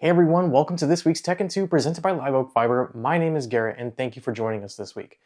Hey everyone, welcome to this week's Tech in 2 presented by Live Oak Fiber. My name is Garrett and thank you for joining us this week.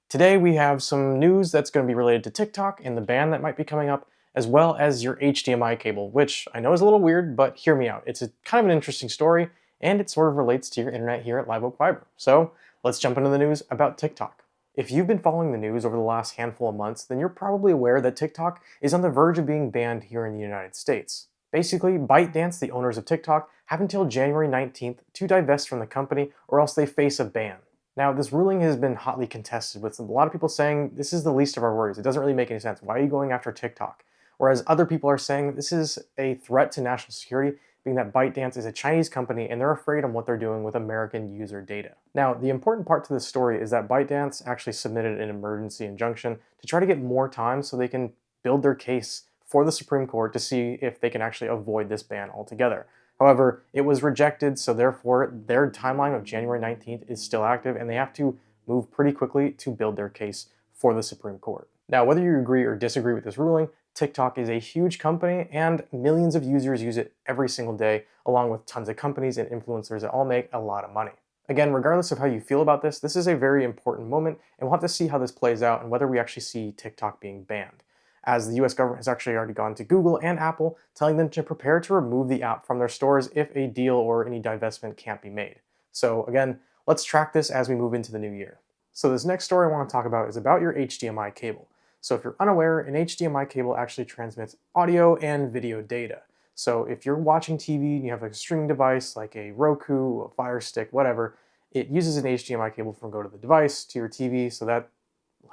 Today we have some news that's going to be related to TikTok and the ban that might be coming up, as well as your HDMI cable, which I know is a little weird, but hear me out. It's kind of an interesting story and it sort of relates to your internet here at Live Oak Fiber. So let's jump into the news about TikTok. If you've been following the news over the last handful of months, then you're probably aware that TikTok is on the verge of being banned here in the United States. Basically, ByteDance, the owners of TikTok, have until January 19th to divest from the company or else they face a ban. Now, this ruling has been hotly contested with a lot of people saying this is the least of our worries. It doesn't really make any sense. Why are you going after TikTok? Whereas other people are saying this is a threat to national security, being that ByteDance is a Chinese company and they're afraid of what they're doing with American user data. Now, the important part to this story is that ByteDance actually submitted an emergency injunction to try to get more time so they can build their case for the Supreme Court to see if they can actually avoid this ban altogether. However, it was rejected, so therefore their timeline of January 19th is still active and they have to move pretty quickly to build their case for the Supreme Court. Now, whether you agree or disagree with this ruling, TikTok is a huge company and millions of users use it every single day, along with tons of companies and influencers that all make a lot of money. Again, regardless of how you feel about this is a very important moment and we'll have to see how this plays out and whether we actually see TikTok being banned, as the US government has actually already gone to Google and Apple, telling them to prepare to remove the app from their stores if a deal or any divestment can't be made. So again, let's track this as we move into the new year. So this next story I want to talk about is about your HDMI cable. So if you're unaware, an HDMI cable actually transmits audio and video data. So if you're watching TV and you have a streaming device like a Roku, a Fire Stick, whatever, it uses an HDMI cable from go to the device to your TV, so that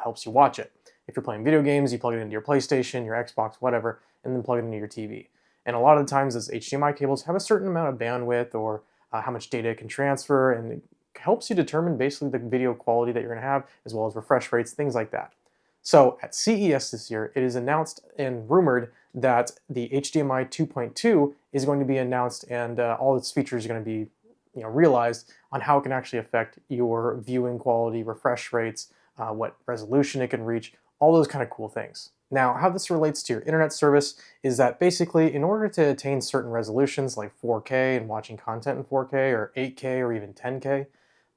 helps you watch it. If you're playing video games, you plug it into your PlayStation, your Xbox, whatever, and then plug it into your TV. And a lot of the times those HDMI cables have a certain amount of bandwidth or how much data it can transfer, and it helps you determine basically the video quality that you're going to have, as well as refresh rates, things like that. So at CES this year, it is announced and rumored that the HDMI 2.2 is going to be announced and all its features are going to be realized on how it can actually affect your viewing quality, refresh rates, what resolution it can reach, all those kind of cool things. Now, how this relates to your internet service is that basically in order to attain certain resolutions like 4K and watching content in 4K or 8K or even 10K,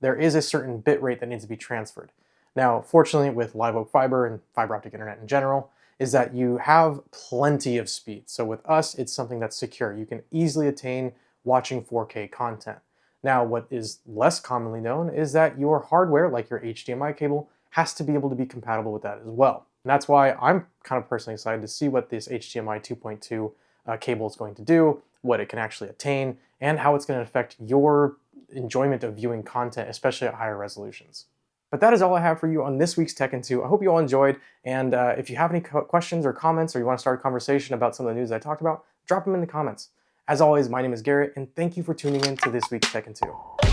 there is a certain bit rate that needs to be transferred. Now, fortunately with Live Oak Fiber and fiber optic internet in general, is that you have plenty of speed. So with us, it's something that's secure. You can easily attain watching 4K content. Now, what is less commonly known is that your hardware, like your HDMI cable, has to be able to be compatible with that as well. And that's why I'm kind of personally excited to see what this HDMI 2.2 cable is going to do, what it can actually attain, and how it's going to affect your enjoyment of viewing content, especially at higher resolutions. But that is all I have for you on this week's Tech in 2. I hope you all enjoyed, and if you have any questions or comments or you want to start a conversation about some of the news I talked about, drop them in the comments. As always, my name is Garrett, and thank you for tuning in to this week's Tech in 2.